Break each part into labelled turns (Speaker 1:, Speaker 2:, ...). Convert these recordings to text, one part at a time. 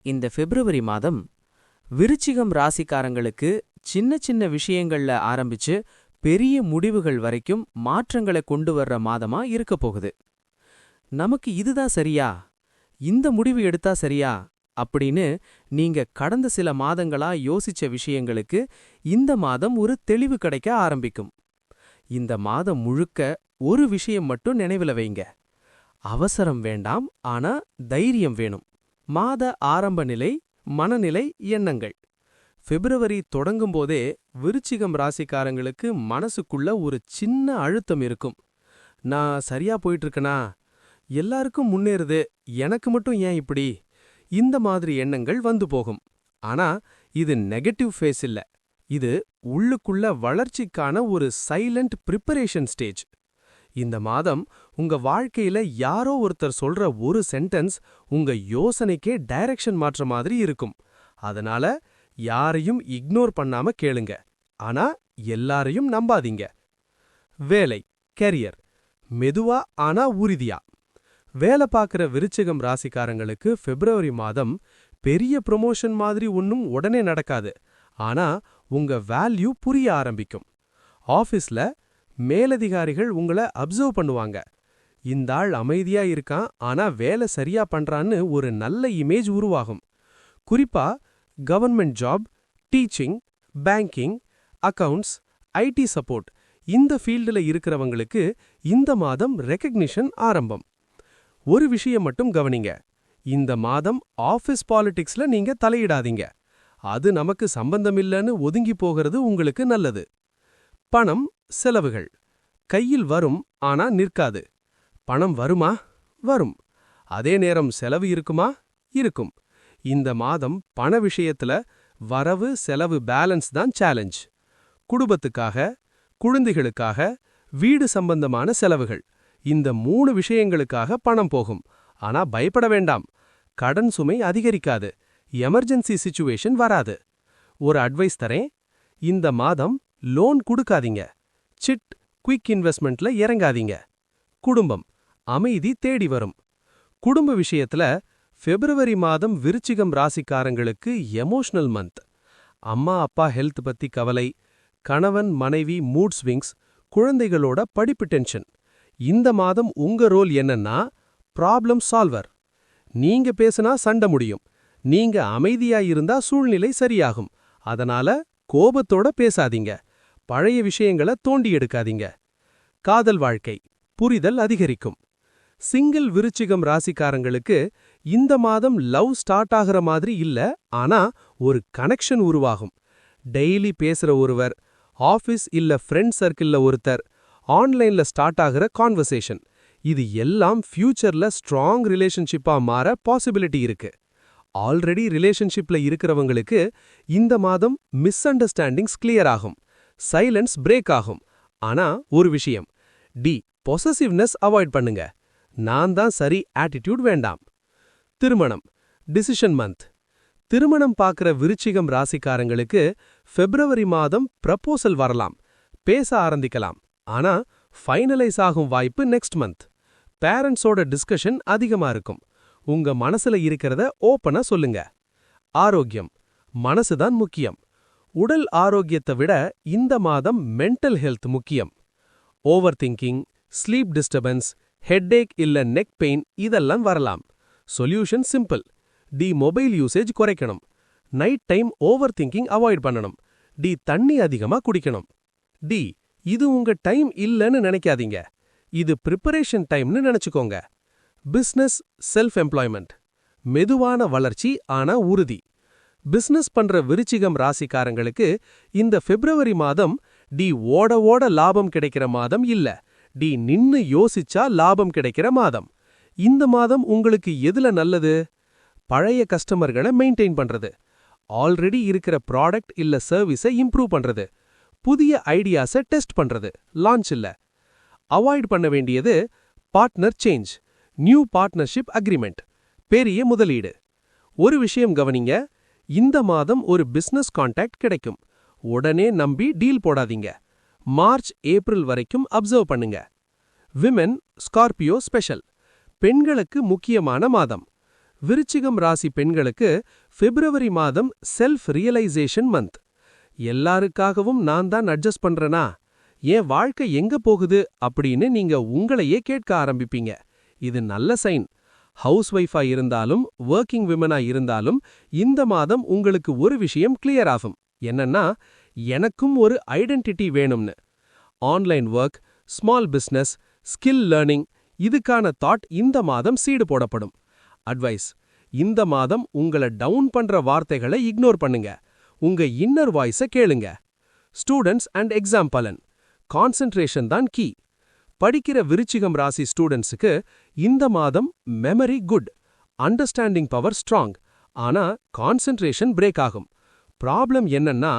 Speaker 1: இந்த பிப்ரவரி மாதம் விருச்சிகம் ராசிக்காரங்களுக்கு சின்ன சின்ன விஷயங்கள்ல ஆரம்பிச்சு பெரிய முடிவுகள் வரைக்கும் மாற்றங்களை கொண்டு வர்ற மாதமா இருக்க போகுது. நமக்கு இதுதான் சரியா, இந்த முடிவு எடுத்தா சரியா அப்படின்னு நீங்க கடந்த சில மாதங்களா யோசிச்ச விஷயங்களுக்கு இந்த மாதம் ஒரு தெளிவு கிடைக்க ஆரம்பிக்கும். இந்த மாதம் முழுக்க ஒரு விஷயம் மட்டும் நினைவுல வைங்க. அவசரம் வேண்டாம், ஆனா தைரியம் வேணும். மாத ஆரம்ப நிலை, மனநிலை, எண்ணங்கள். பிப்ரவரி தொடங்கும்போதே விருச்சிகம் ராசிக்காரங்களுக்கு மனசுக்குள்ள ஒரு சின்ன அழுத்தம் இருக்கும். நான் சரியா போயிட்டு இருக்கனா? எல்லாருக்கும் முன்னேறுது, எனக்கு மட்டும் ஏன் இப்படி? இந்த மாதிரி எண்ணங்கள் வந்து போகும். ஆனா இது நெகட்டிவ் ஃபேஸ் இல்ல. இது உள்ளுக்குள்ள வளர்ச்சிக்கான ஒரு சைலண்ட் பிரிப்பரேஷன் ஸ்டேஜ். இந்த மாதம் உங்க வாழ்க்கையில யாரோ ஒருத்தர் சொல்ற ஒரு சென்டென்ஸ் உங்க யோசனைக்கே டைரக்ஷன் மாற்ற மாதிரி இருக்கும். அதனால யாரையும் இக்னோர் பண்ணாம கேளுங்க. ஆனா எல்லாரையும் நம்பாதீங்க. வேலை, கெரியர். மெதுவா ஆனா உறுதியா. வேலை பார்க்குற விருச்சிகம் ராசிக்காரங்களுக்கு பிப்ரவரி மாதம் பெரிய ப்ரொமோஷன் மாதிரி ஒன்னும் உடனே நடக்காது. ஆனா உங்க வேல்யூ புரிய ஆரம்பிக்கும். ஆபீஸ்ல மேலதிகாரிகள் உங்கள அப்சர்வ் பண்ணுவாங்க. இந்த ஆள் அமைதியா இருக்கான், ஆனா வேலை சரியா பண்றான்னு ஒரு நல்ல இமேஜ் உருவாகும். குறிப்பா government job, teaching, banking, accounts, ID support இந்த ஃபீல்டுல இருக்கிறவங்களுக்கு இந்த மாதம் ரெகக்னிஷன் ஆரம்பம். ஒரு விஷயம் மட்டும் கவனிங்க. இந்த மாதம் ஆபீஸ் பாலிடிக்ஸ்ல நீங்க தலையிடாதீங்க. அது நமக்கு சம்பந்தமில்லன்னு ஒதுங்கி போகிறது உங்களுக்கு நல்லது. பணம், செலவுகள். கையில் வரும், ஆனா நிற்காது. பணம் வருமா? வரும். அதே நேரம் செலவு இருக்குமா? இருக்கும். இந்த மாதம் பண விஷயத்துல வரவு செலவு பேலன்ஸ் தான் சேலஞ்ச். குடும்பத்துக்காக, குழந்தைகளுக்காக, வீடு சம்பந்தமான செலவுகள். இந்த 3 விஷயங்களுக்காக பணம் போகும். ஆனா பயப்பட வேண்டாம். கடன் சுமை அதிகரிக்காது. எமர்ஜென்சி சிச்சுவேஷன் வராது. ஒரு அட்வைஸ் தரேன். இந்த மாதம் லோன் கொடுக்காதீங்க. சிட், குயிக் இன்வெஸ்ட்மெண்ட்ல இறங்காதீங்க. குடும்பம், அமைதி தேடி வரும். குடும்ப விஷயத்துல பிப்ரவரி மாதம் விருச்சிகம் ராசிக்காரங்களுக்கு எமோஷனல் மந்த். அம்மா அப்பா ஹெல்த் பத்தி கவலை, கணவன் மனைவி மூட் ஸ்விங்ஸ், குழந்தைகளோட படிப்பு டென்ஷன். இந்த மாதம் உங்க ரோல் என்னன்னா ப்ராப்ளம் சால்வர். நீங்க பேசினா சண்டை முடியும். நீங்க அமைதியா இருந்தா சூழ்நிலை சரியாகும். அதனால கோபத்தோட பேசாதீங்க. பழைய விஷயங்களை தோண்டி எடுக்காதீங்க. காதல் வாழ்க்கை, புரிதல் அதிகரிக்கும். சிங்கிள் விருச்சிகம் ராசிக்காரங்களுக்கு இந்த மாதம் லவ் ஸ்டார்ட் ஆகிற மாதிரி இல்ல, ஆனா ஒரு கனெக்ஷன் உருவாகும். டெய்லி பேசுற ஒருவர், ஆபீஸ் இல்ல ஃப்ரெண்ட் சர்க்கிள்ல ஒருத்தர், ஆன்லைன்ல ஸ்டார்ட் ஆகிற கான்வர்சேஷன். இது எல்லாம் ஃபியூச்சர்ல ஸ்ட்ராங் ரிலேஷன்ஷிப்பா மாற பாசிபிலிட்டி இருக்கு. ஆல்ரெடி ரிலேஷன்ஷிப்ல இருக்கிறவங்களுக்கு இந்த மாதம் மிஸ் அண்டர்ஸ்டாண்டிங்ஸ் கிளியர் ஆகும். சைலன்ஸ் பிரேக் ஆகும். ஆனா ஒரு விஷயம், பொசசிவ்னஸ் அவாய்ட் பண்ணுங்க. நான் தான் சரி ஆட்டிடியூட் வேண்டாம். திருமணம், டிசிஷன் மந்த். திருமணம் பார்க்குற விருச்சிகம் ராசிக்காரங்களுக்கு பிப்ரவரி மாதம் ப்ரப்போசல் வரலாம், பேச ஆரம்பிக்கலாம். ஆனா ஃபைனலைஸ் ஆகும் வாய்ப்பு நெக்ஸ்ட் மந்த். பேரண்ட்ஸோட டிஸ்கஷன் அதிகமா இருக்கும். உங்க மனசுல இருக்கிறத ஓப்பனா சொல்லுங்க. ஆரோக்கியம், மனசுதான் முக்கியம். உடல் ஆரோக்கியத்தை விட இந்த மாதம் மென்டல் ஹெல்த் முக்கியம். Over thinking, sleep disturbance, headache இல்ல நெக் பெயின் இதெல்லாம் வரலாம். Solution simple. மொபைல் யூசேஜ் குறைக்கணும். Night time over thinking avoid பண்ணணும். தண்ணி அதிகமா குடிக்கணும். இது உங்க டைம் இல்லன்னு நினைக்காதீங்க. இது ப்ரிப்பரேஷன் டைம்னு நினைச்சுக்கோங்க. Business, self employment. மெதுவான வளர்ச்சி ஆனா உறுதி. பிசினஸ் பண்ற விருச்சிகம் ராசிக்காரங்களுக்கு இந்த பிப்ரவரி மாதம் ஓட ஓட லாபம் கிடைக்கிற மாதம் இல்ல, நின்னு யோசிச்சா லாபம் கிடைக்கிற மாதம். இந்த மாதம் உங்களுக்கு எதுல நல்லது? பழைய கஸ்டமர்களை மெயின்டைன் பண்றது, ஆல்ரெடி இருக்கிற ப்ராடக்ட் இல்ல சர்வீஸை இம்ப்ரூவ் பண்றது, புதிய ஐடியாஸை டெஸ்ட் பண்றது, லான்ச் இல்ல. அவாய்ட் பண்ண வேண்டியது partner change, new partnership agreement, பெரிய முதலீடு. ஒரு விஷயம் கவனிங்க. இந்த மாதம் ஒரு பிசினஸ் கான்டாக்ட் கிடைக்கும். உடனே நம்பி டீல் போடாதீங்க. மார்ச் ஏப்ரல் வரைக்கும் அப்சர்வ் பண்ணுங்க. Women, Scorpio special. பெண்களுக்கு முக்கியமான மாதம்.
Speaker 2: விருச்சிகம் ராசி பெண்களுக்கு பிப்ரவரி மாதம் செல்ஃப் ரியலைசேஷன் மந்த். எல்லாருக்காகவும் நான் தான் அட்ஜஸ்ட் பண்றேனா, என் வாழ்க்கை எங்க போகுது அப்படின்னு நீங்க உங்களையே கேட்க ஆரம்பிப்பீங்க. இது நல்ல சைன். ஹவுஸ் ஒய்ஃபா இருந்தாலும் ஒர்க்கிங் விமனா இருந்தாலும் இந்த மாதம் உங்களுக்கு ஒரு விஷயம் கிளியர் ஆகும். என்னன்னா, எனக்கும் ஒரு ஐடென்டிட்டி வேணும்னு. Online work, small business, skill learning, இதுக்கான தாட் இந்த மாதம் சீடு போடப்படும். அட்வைஸ்: இந்த மாதம் உங்களை டவுன் பண்ற வார்த்தைகளை இக்னோர் பண்ணுங்க. உங்க இன்னர் வாய்ஸை கேளுங்க. ஸ்டூடெண்ட்ஸ் அண்ட் எக்ஸாம் பலன்: கான்சென்ட்ரேஷன் தான் கீ. படிக்கிற விருச்சிகம் ராசி ஸ்டூடெண்ட்ஸுக்கு இந்த மாதம் memory good, understanding power strong. ஆனா கான்சென்ட்ரேஷன் பிரேக் ஆகும். ப்ராப்ளம் என்னன்னா,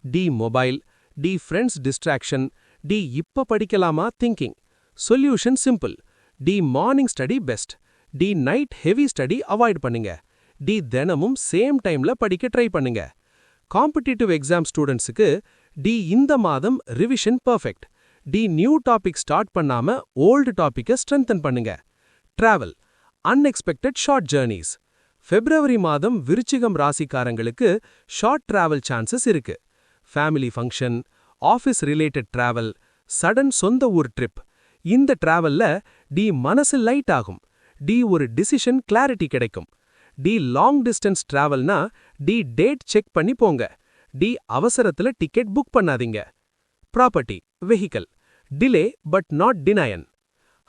Speaker 2: டி மொபைல், டி ஃப்ரெண்ட்ஸ் டிஸ்ட்ராக்ஷன், டி இப்ப படிக்கலாமா திங்கிங். சொல்யூஷன் சிம்பிள்: டி மார்னிங் ஸ்டடி பெஸ்ட், டி நைட் ஹெவி ஸ்டடி அவாய்ட் பண்ணுங்க, டி தினமும் சேம் டைம்ல படிக்க ட்ரை பண்ணுங்க. காம்படிட்டிவ் எக்ஸாம் ஸ்டூடெண்ட்ஸுக்கு டி இந்த மாதம் ரிவிஷன் பர்ஃபெக்ட், டி நியூ டாபிக் ஸ்டார்ட் பண்ணாம ஓல்டு டாபிக்கை ஸ்ட்ரென்தன் பண்ணுங்க. Travel: unexpected short journeys. பிப்ரவரி மாதம் விருச்சிகம் ராசிக்காரங்களுக்கு ஷார்ட் டிராவல் சான்சஸ் இருக்கு. Family function, office related travel, sudden சொந்த ஊர் ட்ரிப். இந்த டிராவல்ல டி மனசு லைட் ஆகும், டி ஒரு டிசிஷன் கிளாரிட்டி கிடைக்கும். டி லாங் டிஸ்டன்ஸ் டிராவல்னா டி டேட் செக் பண்ணி போங்க, டி அவசரத்துல டிக்கெட் புக் பண்ணாதீங்க. Property, vehicle: delay but not denial.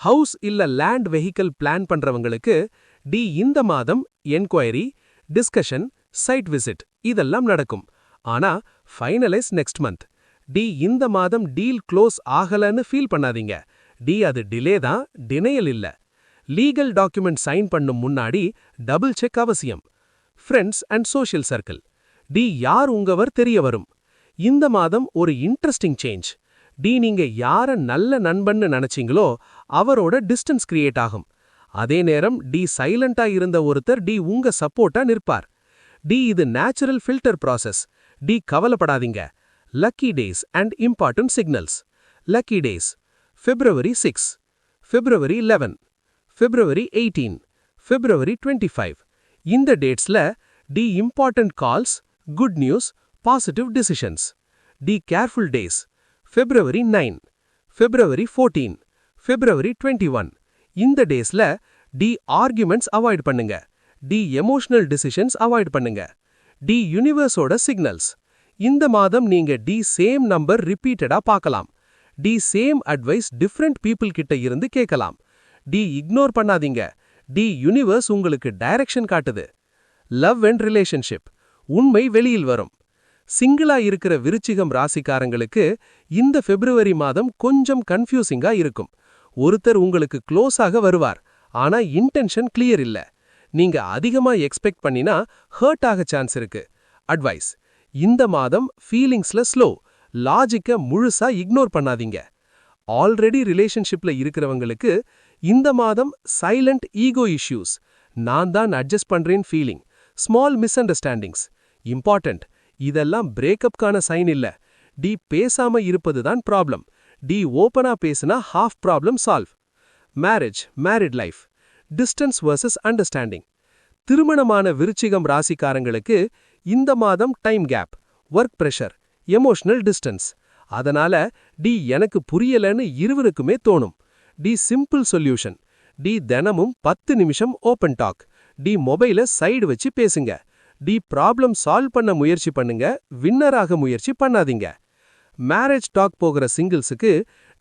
Speaker 2: House இல்ல லேண்ட் வெஹிக்கல் பிளான் பண்றவங்களுக்கு டி இந்த மாதம் என்கொயரி, டிஸ்கஷன், சைட் விசிட் இதெல்லாம் நடக்கும். ஆனா ஃபைனலைஸ் நெக்ஸ்ட் மந்த். டி இந்த மாதம் டீல் க்ளோஸ் ஆகலன்னு ஃபீல் பண்ணாதீங்க. டி அது டிலே தான், டினையல் இல்ல. லீகல் டாக்குமெண்ட் சைன் பண்ணும் முன்னாடி டபுள் செக் அவசியம். ஃப்ரெண்ட்ஸ் அண்ட் சோஷியல் சர்க்கிள்: டி யார் உங்கவர் தெரிய வரும். இந்த மாதம் ஒரு இன்ட்ரெஸ்டிங் சேஞ்ச். டி நீங்க யார நல்ல நண்பன்னு நினைச்சீங்களோ அவரோட டிஸ்டன்ஸ் கிரியேட் ஆகும். அதே நேரம் டி சைலண்டா இருந்த ஒருத்தர் டி உங்க சப்போர்ட்டா நிற்பார். டி இது நேச்சுரல் ஃபில்டர் ப்ராசஸ். டி கவலைப்படாதீங்க. Lucky days and important signals. Lucky days: February 6, February 11, February 18, February 25. இந்த டேட்ஸ்ல டி important calls, good news, positive decisions. டி careful days: February 9, February 14, February 21. இந்த டேஸ்ல டி ஆர்குமெண்ட்ஸ் அவாய்ட் பண்ணுங்க, டி எமோஷனல் டிசிஷன்ஸ் அவாய்ட் பண்ணுங்க. டி யூனிவர்ஸோட சிக்னல்ஸ்: இந்த மாதம் நீங்க டி சேம் நம்பர் ரிப்பீட்டடா பார்க்கலாம், டி சேம் அட்வைஸ் டிஃப்ரெண்ட் பீப்புள் கிட்ட இருந்து கேட்கலாம். டி இக்னோர் பண்ணாதீங்க, டி யூனிவர்ஸ் உங்களுக்கு டைரக்ஷன் காட்டுது. லவ் அண்ட் ரிலேஷன்ஷிப்: உண்மை வெளியில் வரும். சிங்கிளா இருக்கிற விருச்சிகம் ராசிக்காரங்களுக்கு இந்த பிப்ரவரி மாதம் கொஞ்சம் கன்ஃபியூசிங்கா இருக்கும். ஒருத்தர் உங்களுக்கு க்ளோஸாக வருவார், ஆனா இன்டென்ஷன் கிளியர் இல்ல. நீங்க அதிகமா எக்ஸ்பெக்ட் பண்ணினா ஹர்ட் ஆக சான்ஸ் இருக்கு. அட்வைஸ்: இந்த மாதம் ஃபீலிங்ஸ்ல ஸ்லோ, லாஜிக்க முழுசா இக்னோர் பண்ணாதீங்க. ஆல்ரெடி ரிலேஷன்ஷிப்ல இருக்கிறவங்களுக்கு இந்த மாதம் சைலண்ட் ஈகோ இஷ்யூஸ், நான் தான் அட்ஜஸ்ட் பண்றேன் feeling, small miss understandings. Important: இதெல்லாம் பிரேக்கப்கான சைன் இல்ல. டி பேசாம இருப்பது தான் ப்ராப்ளம். டி ஓப்பனா பேசினா half problem solve. Marriage, married life: distance versus understanding. திருமணமான விருச்சிகம் ராசிக்காரங்களுக்கு இந்த மாதம் time gap, work pressure, emotional distance. அதனால டி எனக்கு புரியலன்னு இருவருக்குமே தோணும். டி சிம்பிள் சொல்யூஷன்: டி தினமும் 10 நிமிஷம் ஓப்பன் டாக், டி மொபைல சைடு வச்சு பேசுங்க, டி ப்ராப்ளம் சால்வ் பண்ண முயற்சி பண்ணுங்க, வின்னராக முயற்சி பண்ணாதீங்க. மேரேஜ் டாக் போகிற சிங்கிள்ஸுக்கு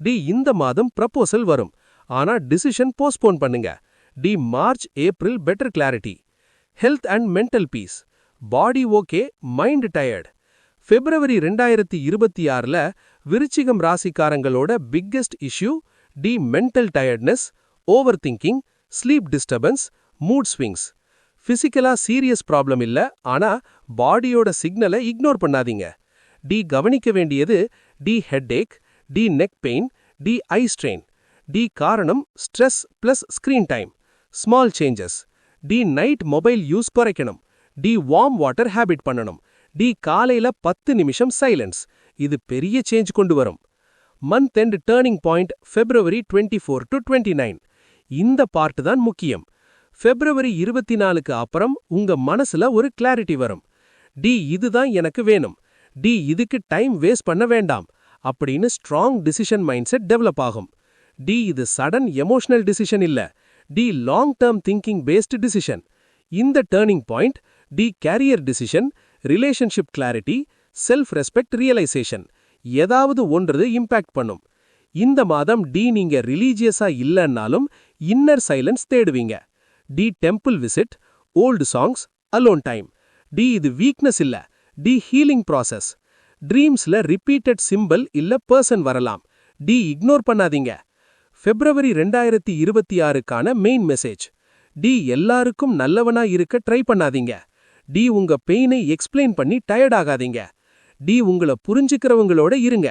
Speaker 2: டி இந்த மாதம் ப்ரப்போசல் வரும், ஆனா டிசிஷன் போஸ்ட்போன் பண்ணுங்க. டி March April better clarity. Health and mental peace: body okay, mind tired. பிப்ரவரி 2026ல விருச்சிகம் ராசிக்காரங்களோட பிக்கெஸ்ட் இஷ்யூ டி mental tiredness, over thinking, sleep disturbance, mood swings. பிசிக்கலா சீரியஸ் ப்ராப்ளம் இல்ல, ஆனா பாடியோட சிக்னலை இக்னோர் பண்ணாதீங்க. டி கவனிக்க வேண்டியது டி ஹெட்ஏக், டி நெக் பெயின், டி ஐ ஸ்ட்ரெயின். டி காரணம் stress plus screen time. Small changes: டி நைட் மொபைல் யூஸ் குறைக்கணும், டி வார்ம் வாட்டர் ஹேபிட் பண்ணணும், டி காலையில 10 நிமிஷம் சைலன்ஸ். இது பெரிய சேஞ்ச் கொண்டு வரும். Month end turning point February 24 to 29. இந்த பார்ட் தான் முக்கியம். February 24க்கு அப்புறம் உங்க மனசுல ஒரு கிளாரிட்டி வரும். டி இதுதான் எனக்கு வேணும், டி இதுக்கு டைம் வேஸ்ட் பண்ண வேண்டாம் அப்படின்னு strong decision mind set develop ஆகும். டி இது சடன் எமோஷனல் டிசிஷன் இல்ல, டி long term thinking based decision. இந்த டேர்னிங் பாயிண்ட் டி career decision, relationship clarity, self respect realization ஏதாவது ஒன்றது இம்பாக்ட் பண்ணும். இந்த மாதம் டி நீங்க ரிலீஜியஸா இல்லன்னாலும் இன்னர் சைலன்ஸ் தேடுவீங்க. டி temple visit, old songs, alone time. டி இது வீக்னஸ் இல்ல, டி ஹீலிங் ப்ராசஸ். ட்ரீம்ஸ்ல ரிப்பீட்டட் சிம்பிள் இல்ல பர்சன் வரலாம், டி இக்னோர் பண்ணாதீங்க. February 2026க்கான மெயின் மெசேஜ்: டி எல்லாருக்கும் நல்லவனா இருக்க ட்ரை பண்ணாதீங்க. டி உங்க பெயினை எக்ஸ்பிளைன் பண்ணி டயர்ட் ஆகாதீங்க. டி உங்கள புரிஞ்சுக்கிறவங்களோட இருங்க.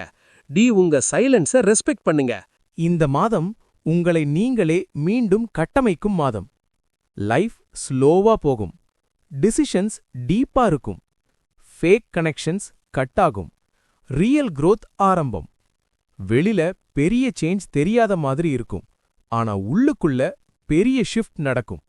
Speaker 2: டி உங்க சைலன்ஸை ரெஸ்பெக்ட் பண்ணுங்க.
Speaker 3: இந்த மாதம் உங்களை நீங்களே மீண்டும் கட்டமைக்கும் மாதம். லைஃப் ஸ்லோவா போகும், டிசிஷன்ஸ் டீப்பா இருக்கும், ஃபேக் கனெக்ஷன்ஸ் கட் ஆகும், ரியல் growth ஆரம்பம். வெளில பெரிய சேஞ்ச் தெரியாத மாதிரி இருக்கும், ஆனா உள்ளுக்குள்ள பெரிய ஷிஃப்ட் நடக்கும்.